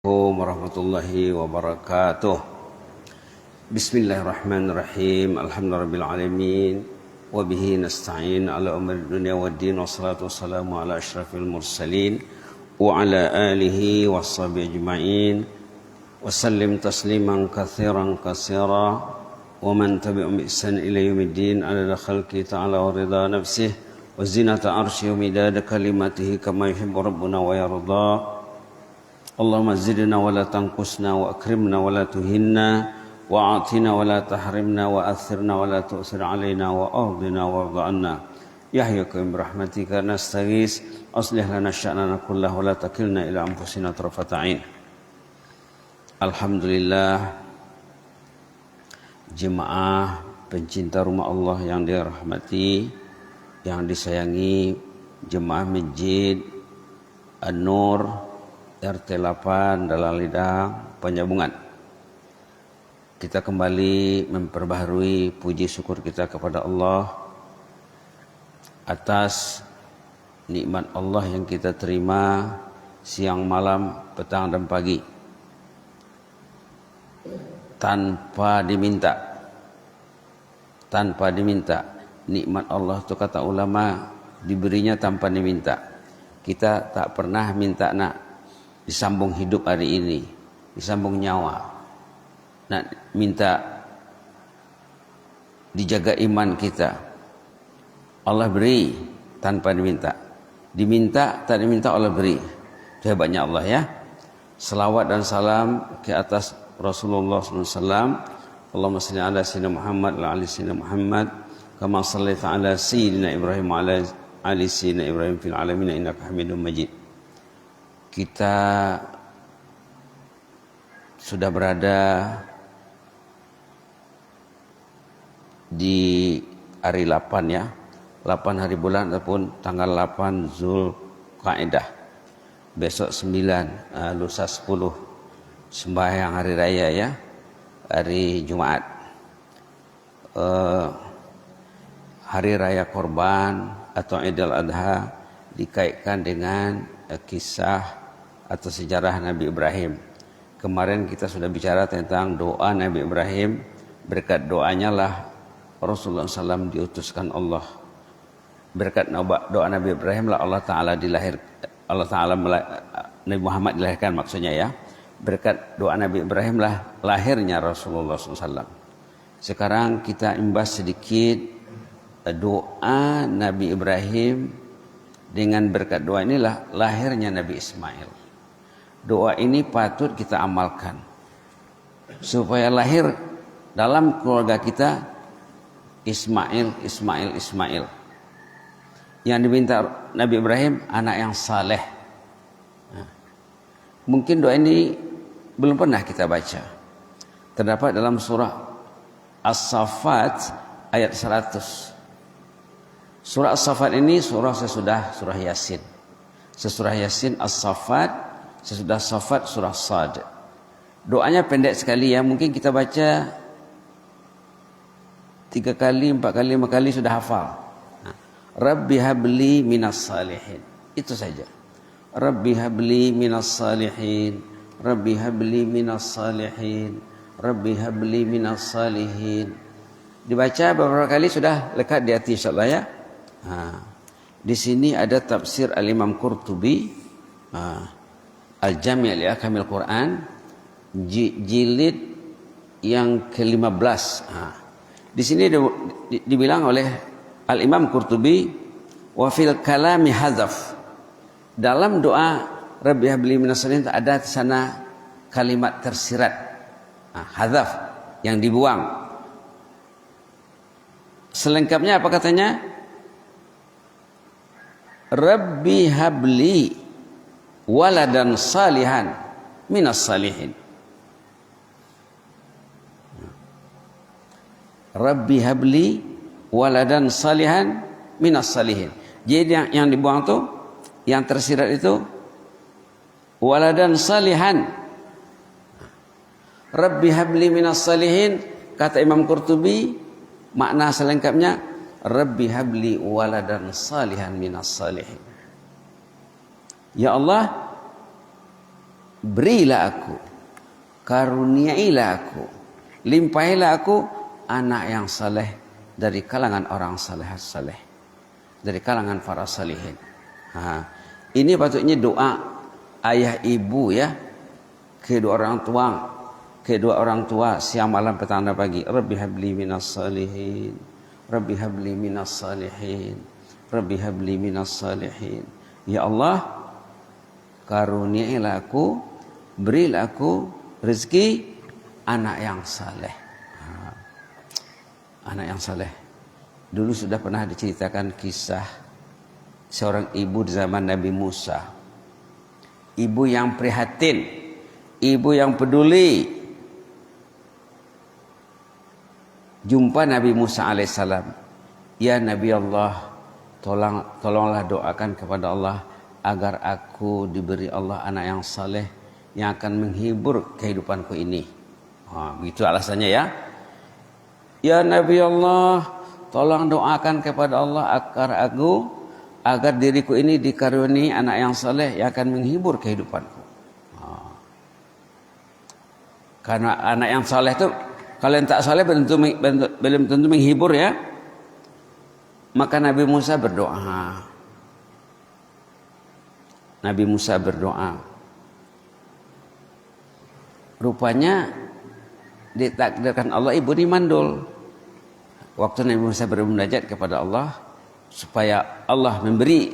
Warahmatullahi wabarakatuh. Bismillahirrahmanirrahim. Alhamdulillahirabbil alamin wa bihi nasta'in ala umuri dunya waddin wassalatu wassalamu ala asyrafil mursalin wa ala alihi washabihi ajmain wa sallim tasliman katsiran katsira wa man tabi'ahum bi ihsan ila yaumiddin ala khalqi ta'ala wa ridha nafsihi wa zinata arsyihi wa midada kalimatihi kama yuhibbu rabbuna wa yarda. Allahumma zidna wa la tanqusna wa akrimna wa la tuhinna wa atina wa la tahrimna wa athirna wa la tu'sir alaina wa ardina wa arda'anna ya hayyu bi rahmatika nastaghis aslih lana sya'nana kullahu wa la takilna ila anfusina tarfata ain. Alhamdulillah, jemaah pencinta rumah Allah yang dirahmati, yang disayangi, jemaah Masjid An-Nur RT 8 Dalalidang Penyambungan. Kita kembali memperbaharui puji syukur kita kepada Allah atas nikmat Allah yang kita terima siang, malam, petang dan pagi tanpa diminta. Nikmat Allah itu kata ulama diberinya tanpa diminta. Kita tak pernah minta disambung hidup hari ini, disambung nyawa, minta dijaga iman kita. Allah beri tanpa diminta, tak diminta Allah beri. Itu hebatnya Allah ya. Selawat dan salam ke atas Rasulullah SAW. Allahumma salli ala sayyidina Muhammad wa ala sayyidina Muhammad kama shallaita ala sayyidina Ibrahim wa ala ali sayyidina Ibrahim fil alamin innaka Hamidum Majid. Kita sudah berada di hari 8 ya, 8 hari bulan ataupun tanggal 8 Zulqa'dah. Besok 9, lusa 10 sembahyang hari raya ya, hari Jumat. Hari raya korban atau Idul Adha dikaitkan dengan kisah atau sejarah Nabi Ibrahim. Kemarin kita sudah bicara tentang doa Nabi Ibrahim. Berkat doanya lah Rasulullah SAW diutuskan Allah. Berkat doa Nabi Ibrahim lah Nabi Muhammad dilahirkan maksudnya ya. Berkat doa Nabi Ibrahim lah lahirnya Rasulullah SAW. Sekarang kita imbas sedikit doa Nabi Ibrahim. Dengan berkat doa inilah lahirnya Nabi Ismail. Doa ini patut kita amalkan supaya lahir dalam keluarga kita Ismail. Yang diminta Nabi Ibrahim anak yang saleh. Mungkin doa ini belum pernah kita baca. Terdapat dalam surah As-Saffat ayat 100. Surah As-Saffat ini surah sesudah surah Yasin. Sesurah Yasin As-Saffat, sesudah Saffat surah Sad. Doanya pendek sekali ya, mungkin kita baca 3 kali, 4 kali, 5 kali sudah hafal. Rabbi habli minas salihin. Itu saja. Rabbi habli minas salihin. Rabbi habli minas salihin. Rabbi habli minas salihin. Dibaca beberapa kali sudah lekat di hati insyaallah ya. Di sini ada tafsir Al-Imam Qurtubi, Al-Jami' li Ahkamil Quran, jilid yang ke-15. Di sini dibilang oleh Al-Imam Qurtubi, wa fil kalami hadzaf. Dalam doa Rabbi habli minas salihin ada di sana kalimat tersirat, hadzaf yang dibuang. Selengkapnya apa katanya? Rabbi habli waladan salihan minas salihin. Rabbi habli waladan salihan minas salihin. Jadi yang dibuang tuh, yang tersirat itu waladan salihan. Rabbi habli minas salihin, kata Imam Qurtubi, makna selengkapnya Rabbi habli waladan salihan minas salihin. Ya Allah, berilah aku, karuniailah aku, limpahilah aku anak yang saleh dari kalangan orang saleh, dari kalangan para salihin. Ini patutnya doa ayah ibu ya, kedua orang tua siang malam petang dan pagi. Rabbi habli minas salihin, Rabbi habli minas salihin, Rabbi habli minas salihin. Ya Allah, karuniailah aku, berilah aku rezeki anak yang saleh. Anak yang saleh. Dulu sudah pernah diceritakan kisah seorang ibu di zaman Nabi Musa. Ibu yang prihatin, ibu yang peduli. Jumpa Nabi Musa alaihissalam. Ya Nabi Allah, tolonglah doakan kepada Allah agar aku diberi Allah anak yang saleh yang akan menghibur kehidupanku ini. Begitu alasannya ya. Ya Nabi Allah, tolong doakan kepada Allah agar diriku ini dikaruniai anak yang saleh yang akan menghibur kehidupanku. Karena anak yang saleh itu kalau yang tak saleh belum tentu menghibur ya. Maka Nabi Musa berdoa. Nabi Musa berdoa. Rupanya ditakdirkan Allah ibu ini mandul. Waktu Nabi Musa bermunajat kepada Allah supaya Allah memberi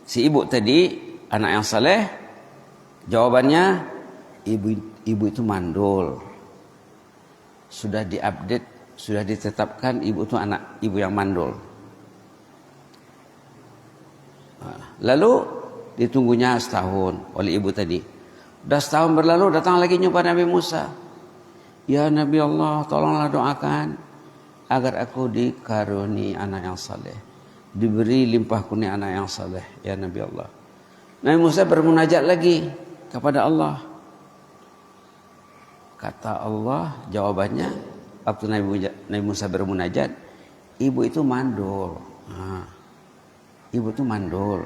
si ibu tadi anak yang saleh, jawabannya ibu itu mandul. Sudah diupdate, sudah ditetapkan ibu itu anak ibu yang mandul. Lalu ditunggunya setahun oleh ibu tadi. Sudah setahun berlalu, datang lagi jumpa Nabi Musa. Ya Nabi Allah, tolonglah doakan agar aku dikaruniai anak yang saleh, diberi limpah kurnia anak yang saleh. Ya Nabi Allah. Nabi Musa bermunajat lagi kepada Allah. Kata Allah, jawabannya waktu Nabi Musa bermunajat, ibu itu mandul. Ibu itu mandul.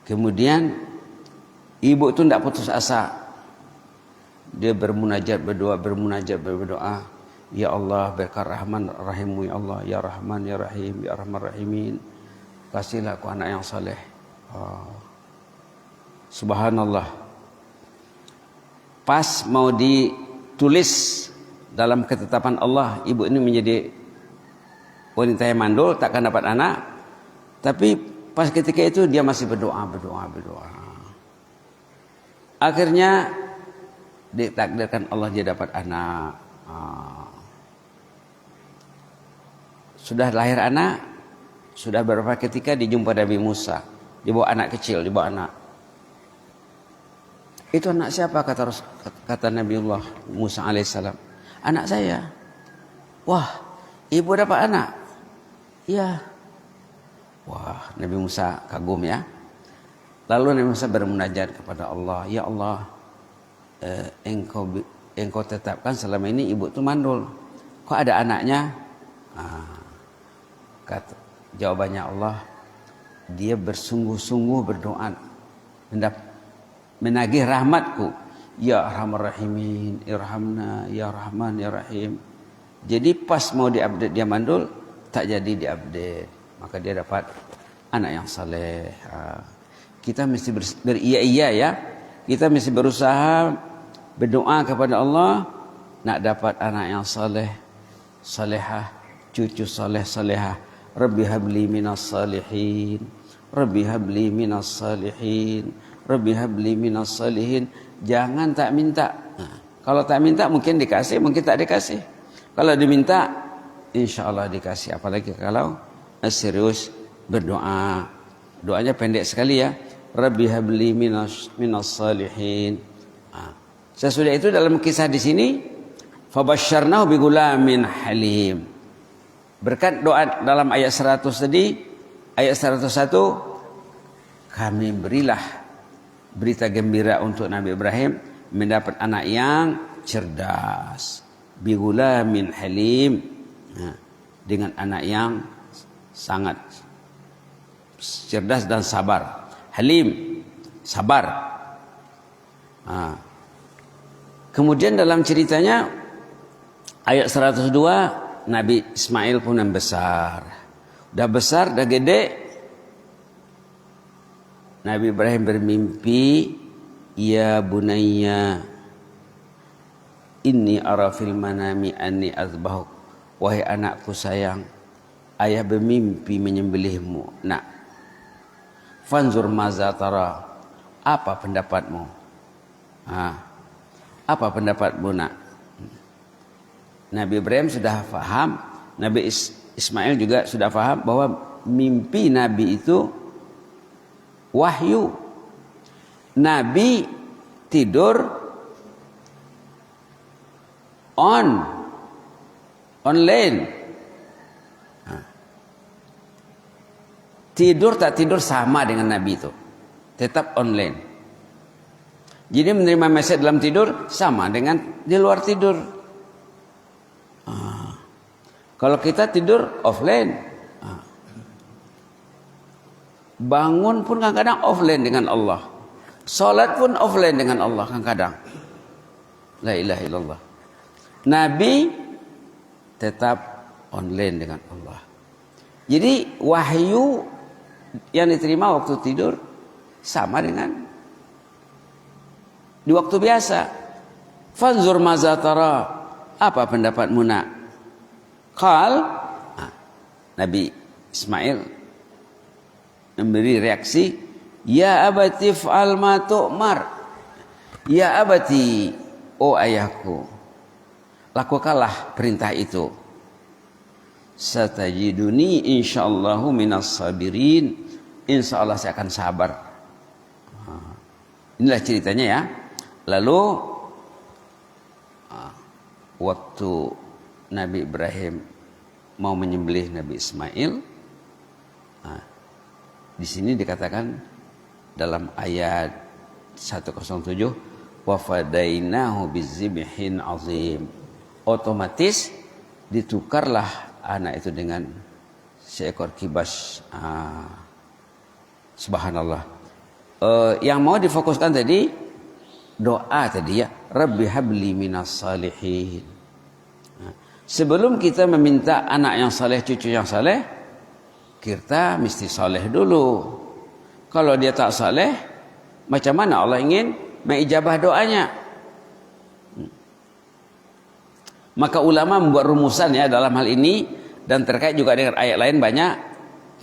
Kemudian ibu itu tidak putus asa. Dia bermunajat berdoa. Ya Allah, berkah Rahman Rahimmu ya Allah, ya Rahman ya Rahim, ya Rahman Rahimin. Kasihlah aku anak yang saleh. Subhanallah. Pas mau ditulis dalam ketetapan Allah, ibu ini menjadi wanita yang mandul, takkan dapat anak. Tapi pas ketika itu dia masih berdoa. Akhirnya ditakdirkan Allah dia dapat anak. Sudah lahir anak, sudah beberapa ketika dijumpa Nabi Musa, dibawa anak kecil, dibawa anak. Itu anak siapa? Kata Nabiullah Musa alaihissalam. Anak saya. Wah, ibu dapat anak? Iya. Wah, Nabi Musa kagum ya. Lalu Nabi Musa bermunajat kepada Allah. Ya Allah, engkau tetapkan selama ini ibu itu mandul. Kok ada anaknya? Jawabannya Allah, dia bersungguh-sungguh berdoa menagih rahmatku. Ya Arhamar Rahimin, irhamna, ya Rahman, ya Rahim. Jadi pas mau diupdate dia mandul, tak jadi diupdate. Maka dia dapat anak yang saleh. Kita mesti beria-iya ya. Kita mesti berusaha berdoa kepada Allah nak dapat anak yang saleh, salehah, cucu saleh, salehah. Rabbi habli minas salihin, Rabbi habli minas salihin, Rabbi habli minas salihin. Jangan tak minta. Kalau tak minta mungkin dikasih, mungkin tak dikasih. Kalau diminta, insya Allah dikasih. Apalagi kalau serius berdoa. Doanya pendek sekali ya. Rabbi habli minas salihin. Sesudah itu dalam kisah di sini, fabasyarnahu bigulamin halim. Berkat doa dalam ayat 100 tadi, ayat 101, kami berilah berita gembira untuk Nabi Ibrahim mendapat anak yang cerdas. Bigulamin halim. Dengan anak yang sangat cerdas dan sabar. Halim. sabar. Kemudian dalam ceritanya ayat 102, Nabi Ismail pun yang besar. Udah besar, udah gede. Nabi Ibrahim bermimpi, ya bunayya inni ara fil manami anni azbahuk. Wahai anakku sayang, ayah bermimpi menyembelihmu. Nak, fanzur maza tara. Apa pendapatmu? Apa pendapatmu, nak? Nabi Ibrahim sudah faham, Nabi Ismail juga sudah faham bahwa mimpi Nabi itu wahyu. Nabi tidur online. Tidur tak tidur sama dengan Nabi itu. Tetap online. Jadi menerima message dalam tidur sama dengan di luar tidur. Kalau kita tidur offline, bangun pun kadang-kadang offline dengan Allah. Salat pun offline dengan Allah kadang-kadang. La ilaha illallah. Nabi tetap online dengan Allah. Jadi wahyu yang diterima waktu tidur sama dengan di waktu biasa. Fanzur maza tara. Apa pendapatmu, nak? Nabi Ismail memberi reaksi, ya abati fa'al ma tu'mar. Ya abati, oh ayahku, lakukanlah perintah itu. Satajiduni insyaallahu minas sabirin. Insyaallah saya akan sabar. Inilah ceritanya ya. Lalu waktu Nabi Ibrahim mau menyembelih Nabi Ismail, di sini dikatakan dalam ayat 107, wa fadainahu bizibhin azim. Otomatis ditukarlah anak itu dengan seekor kibas. Subhanallah. Yang mau difokuskan tadi doa tadi ya, Rabbi habli minas salihin. Sebelum kita meminta anak yang saleh, cucu yang saleh, kita mesti saleh dulu. Kalau dia tak saleh, macam mana Allah ingin mengijabah doanya? Maka ulama membuat rumusan ya dalam hal ini, dan terkait juga dengan ayat lain banyak.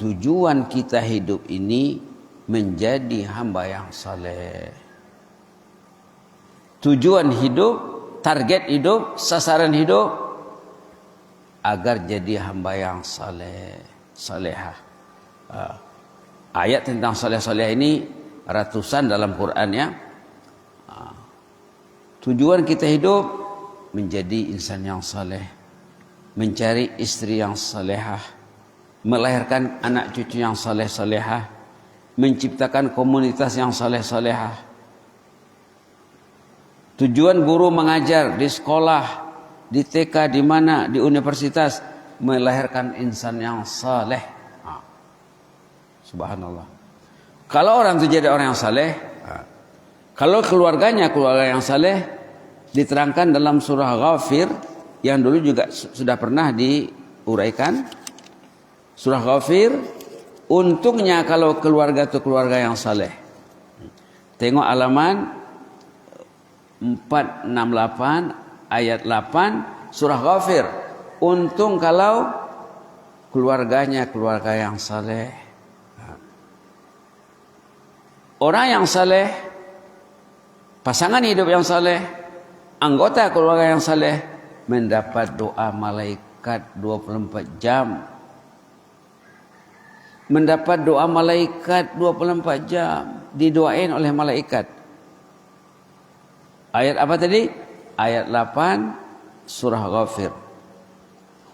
Tujuan kita hidup ini menjadi hamba yang saleh. Tujuan hidup, target hidup, sasaran hidup agar jadi hamba yang saleh, salehah. Ayat tentang saleh-saleh ini ratusan dalam Quran ya. Tujuan kita hidup menjadi insan yang saleh, mencari istri yang salehah, melahirkan anak cucu yang saleh-salehah, menciptakan komunitas yang saleh-salehah. Tujuan guru mengajar di sekolah, di TK, di mana, di universitas, melahirkan insan yang saleh. Subhanallah. Kalau orang itu jadi orang yang saleh, kalau keluarganya keluarga yang saleh, diterangkan dalam surah Ghafir yang dulu juga sudah pernah diuraikan. Surah Ghafir, untungnya kalau keluarga itu keluarga yang saleh. Tengok halaman 468 ayat 8 surah Ghafir. Untung kalau keluarganya keluarga yang saleh. Orang yang saleh, pasangan hidup yang saleh, anggota keluarga yang saleh mendapat doa malaikat 24 jam. Mendapat doa malaikat 24 jam, didoain oleh malaikat. Ayat apa tadi? Ayat 8 surah Ghafir.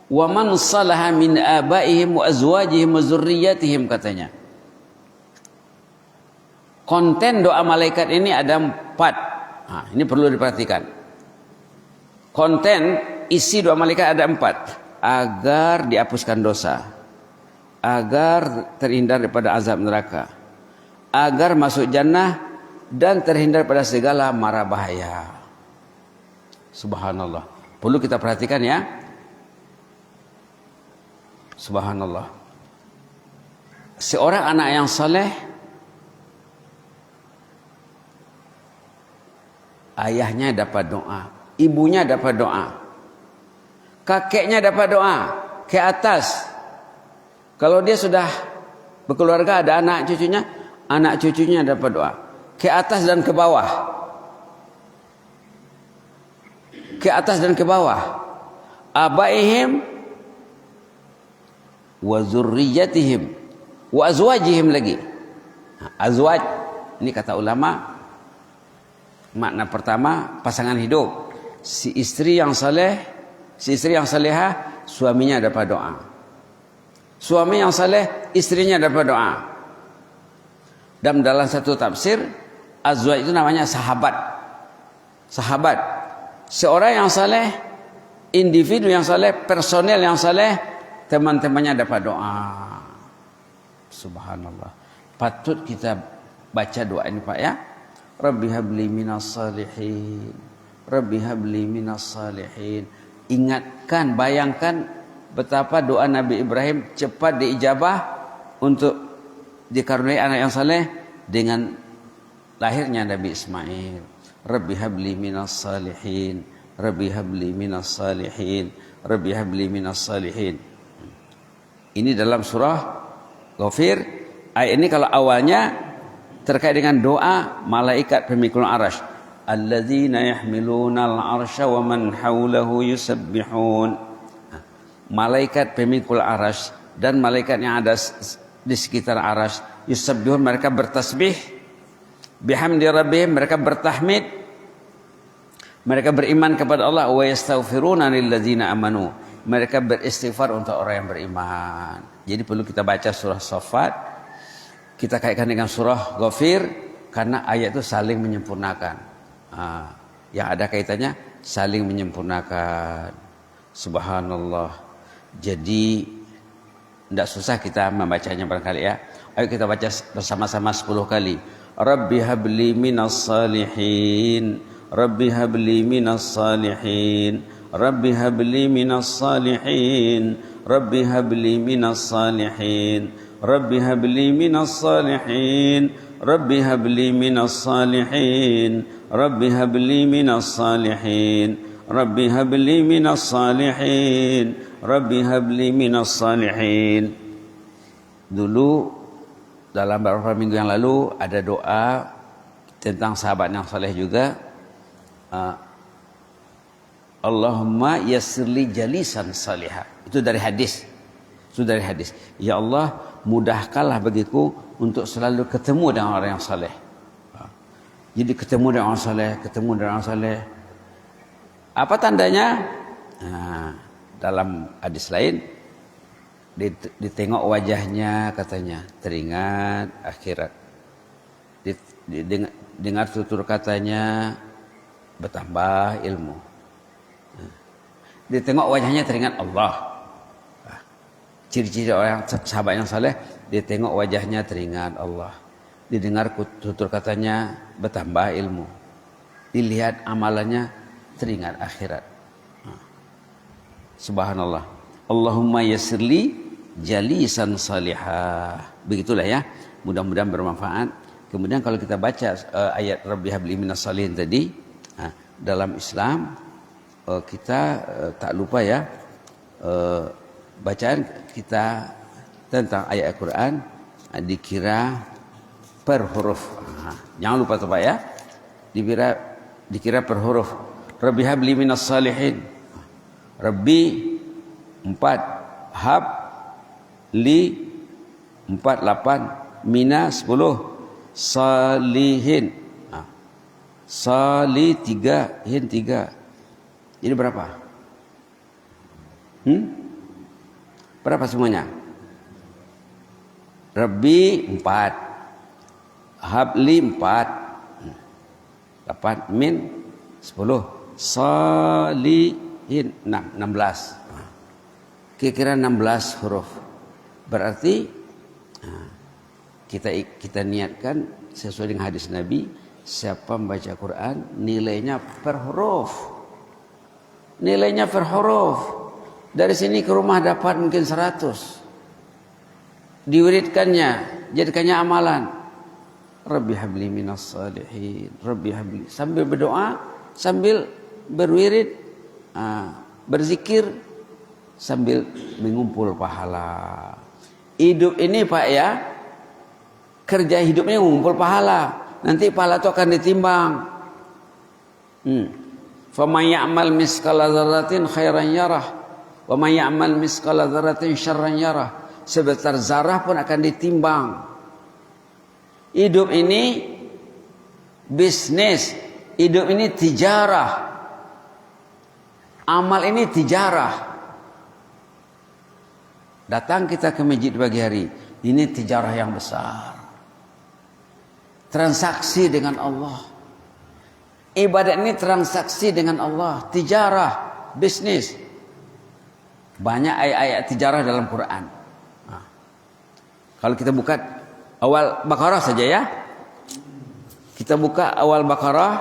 Wa man salaha min abaihim wa azwajihim wa dzurriyyatihim, katanya. Konten doa malaikat ini ada 4. Ini perlu diperhatikan. Konten isi doa malaikat ada 4. Agar dihapuskan dosa, agar terhindar daripada azab neraka, agar masuk jannah, dan terhindar pada segala mara bahaya. Subhanallah. Perlu kita perhatikan ya. Subhanallah. Seorang anak yang saleh, ayahnya dapat doa, ibunya dapat doa, kakeknya dapat doa ke atas. Kalau dia sudah berkeluarga, ada anak cucunya dapat doa ke atas dan ke bawah. Ke atas dan ke bawah. Abaihim wa zurriyatihim wa azwajihim lagi. Azwaj, ini kata ulama, makna pertama pasangan hidup. Si istri yang saleh, si istri yang salehah, suaminya dapat doa. Suami yang saleh, istrinya dapat doa. Dan dalam satu tafsir, azwaj itu namanya sahabat. Sahabat. Seorang yang saleh, individu yang saleh, personel yang saleh, teman-temannya dapat doa. Subhanallah. Patut kita baca doa ini Pak ya. Rabbi habli minas salihin. Rabbi habli minas salihin. Ingatkan, bayangkan betapa doa Nabi Ibrahim cepat diijabah untuk dikaruniai anak yang saleh dengan lahirnya Nabi Ismail. Rabbi habli minas salihin. Rabbi habli minas salihin. Rabbi habli minas salihin. Ini dalam surah Ghafir. Ayat ini kalau awalnya terkait dengan doa malaikat pemikul arasy. Alladzina yahmiluna al-arsya wa man hawlahu yusabbihun. Malaikat pemikul arasy dan malaikat yang ada di sekitar arasy, yusabbihun, mereka bertasbih, bihamdi rabbihim, mereka bertahmid, mereka beriman kepada Allah, wa yastaghfiruna lilladzina amanu, mereka beristighfar untuk orang yang beriman. Jadi perlu kita baca surah Shaffat, kita kaitkan dengan surah Ghafir, karena ayat itu saling menyempurnakan. Yang ada kaitannya saling menyempurnakan. Subhanallah. Jadi tidak susah kita membacanya barangkali ya. Ayo kita baca bersama-sama 10 kali. Rabbi habli minas salihin. Rabbi habli minas salihin. Rabbi habli minas salihin. Rabbi habli minas salihin. Rabbi habli minas salihin. Rabbi habli minas salihin. Rabbi habli minas salihin. Rabbi habli minas salihin. Rabbi habli minas salihin. Dulu dalam beberapa minggu yang lalu ada doa tentang sahabat yang saleh juga. Allahumma yassirli jalisan salihah. Itu dari hadis. Itu dari hadis. Ya Allah, mudahkanlah bagiku untuk selalu ketemu dengan orang yang saleh. Jadi ketemu dengan orang saleh, ketemu dengan orang saleh. Apa tandanya? Dalam hadis lain ditengok wajahnya katanya teringat akhirat. Dengar tutur katanya bertambah ilmu. Ditengok wajahnya teringat Allah. Ciri-ciri orang sahabat yang saleh, ditengok wajahnya teringat Allah. Didengar tutur katanya bertambah ilmu. Dilihat amalannya teringat akhirat. Subhanallah. Allahumma yassirli jalisan salihah. Begitulah ya. Mudah-mudahan bermanfaat. Kemudian kalau kita baca ayat Rabbi habli minas salihin tadi, dalam Islam kita tak lupa ya bacaan kita tentang ayat Al-Quran dikira per huruf. Jangan lupa tuh Pak ya. Dikira per huruf. Rabbi habli minas salihin. Rabbi 4, hab li 4, 8, mina 10, salihin. Sali 3, hin 3. Jadi berapa? Berapa semuanya? Rabbi 4, habli 4, 8, min 10, salihin 16. Kira-kira 16 huruf. Berarti kita niatkan sesuai dengan hadis Nabi, siapa membaca Quran nilainya per huruf. Nilainya per huruf. Dari sini ke rumah dapat mungkin 100. Diwiridkannya, jadikannya amalan. Rabbi habli minas salihin, Rabbi habli. Sambil berdoa, sambil berwirid, berzikir, sambil mengumpul pahala. Hidup ini Pak ya, kerja hidupnya mengumpul pahala. Nanti pahala itu akan ditimbang. Faman ya'mal miskala dzarratin khairan yarah, wa man ya'mal miskala dzarratin syarran yarah. Sebesar zarah pun akan ditimbang. Hidup ini bisnis, hidup ini tijarah. Amal ini tijarah. Datang kita ke masjid pagi hari, ini tijarah yang besar. Transaksi dengan Allah. Ibadat ini transaksi dengan Allah, tijarah, bisnis. Banyak ayat-ayat tijarah dalam Quran. Kalau kita buka awal Baqarah saja ya. Kita buka awal Baqarah.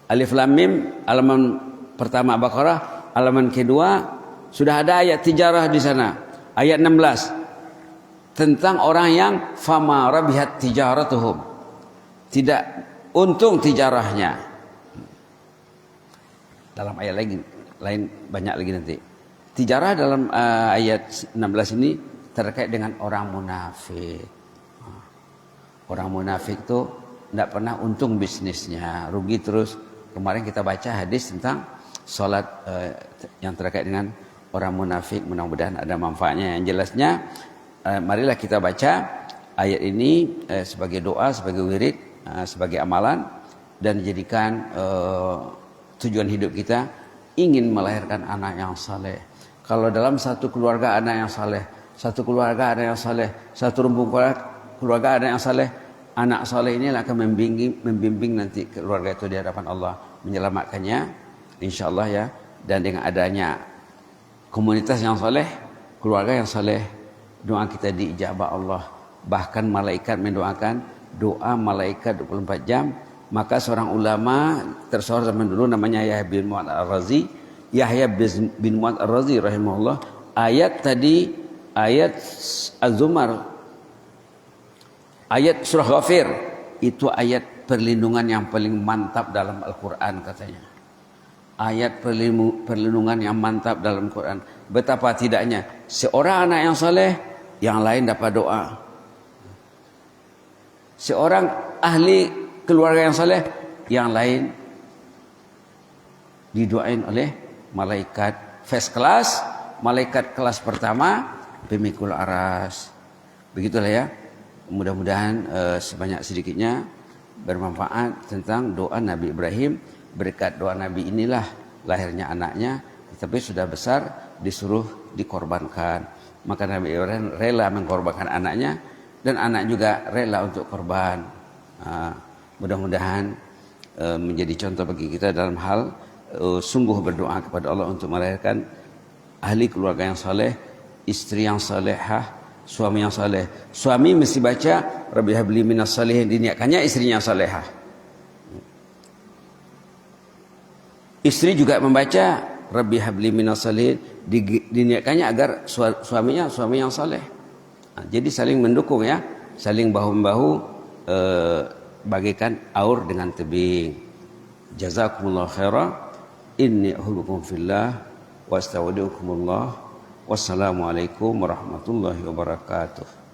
Alif Lam Mim, halaman pertama Baqarah, halaman kedua sudah ada ayat tijarah di sana. Ayat 16. Tentang orang yang fama rabihat tijaratuhum. Tidak untung tijarahnya. Dalam ayat lain banyak lagi nanti. Tijarah dalam ayat 16 ini terkait dengan orang munafik. Orang munafik itu tidak pernah untung bisnisnya, rugi terus. Kemarin kita baca hadis tentang sholat yang terkait dengan orang munafik. Mudah-mudahan ada manfaatnya. Yang jelasnya, marilah kita baca ayat ini sebagai doa, sebagai wirid, sebagai amalan, dan jadikan tujuan hidup kita ingin melahirkan anak yang saleh. Kalau dalam satu keluarga anak yang saleh, satu keluarga anak yang saleh, satu rumpun keluarga anak yang saleh, anak saleh ini akan membimbing nanti keluarga itu di hadapan Allah, menyelamatkannya insyaallah ya. Dan dengan adanya komunitas yang saleh, keluarga yang saleh, doa kita diijabah Allah. Bahkan malaikat mendoakan, doa malaikat 24 jam. Maka seorang ulama tersohor zaman dulu namanya Yahya bin Mu'ad Ar-Razi, Yahya bin Mu'ad Ar-Razi rahimahullah. Ayat tadi, ayat Az-Zumar, ayat surah Ghafir, itu ayat perlindungan yang paling mantap dalam Al-Quran katanya. Ayat perlindungan yang mantap dalam Quran. Betapa tidaknya seorang anak yang saleh, yang lain dapat doa. Seorang ahli keluarga yang saleh, yang lain didoain oleh malaikat first class, malaikat kelas pertama, pemikul aras. Begitulah ya. Mudah-mudahan sebanyak sedikitnya bermanfaat tentang doa Nabi Ibrahim. Berkat doa Nabi inilah lahirnya anaknya, tapi sudah besar disuruh dikorbankan. Maka Nabi Ibrahim rela mengkorbankan anaknya, dan anak juga rela untuk korban. Mudah-mudahan menjadi contoh bagi kita dalam hal sungguh berdoa kepada Allah untuk melahirkan ahli keluarga yang saleh, istri yang salehah, suami yang saleh. Suami mesti baca Rabbi habli minas salihin, diniatkannya istrinya salehah. Istri juga membaca Rabbi habli minas salihin, diniatkannya agar suaminya suami yang saleh. Jadi saling mendukung ya, saling bahu-membahu, bagaikan aur dengan tebing. Jazakumullah khairan. Inni uhibbukum fillah wa astaudiukumullah. Wassalamualaikum warahmatullahi wabarakatuh.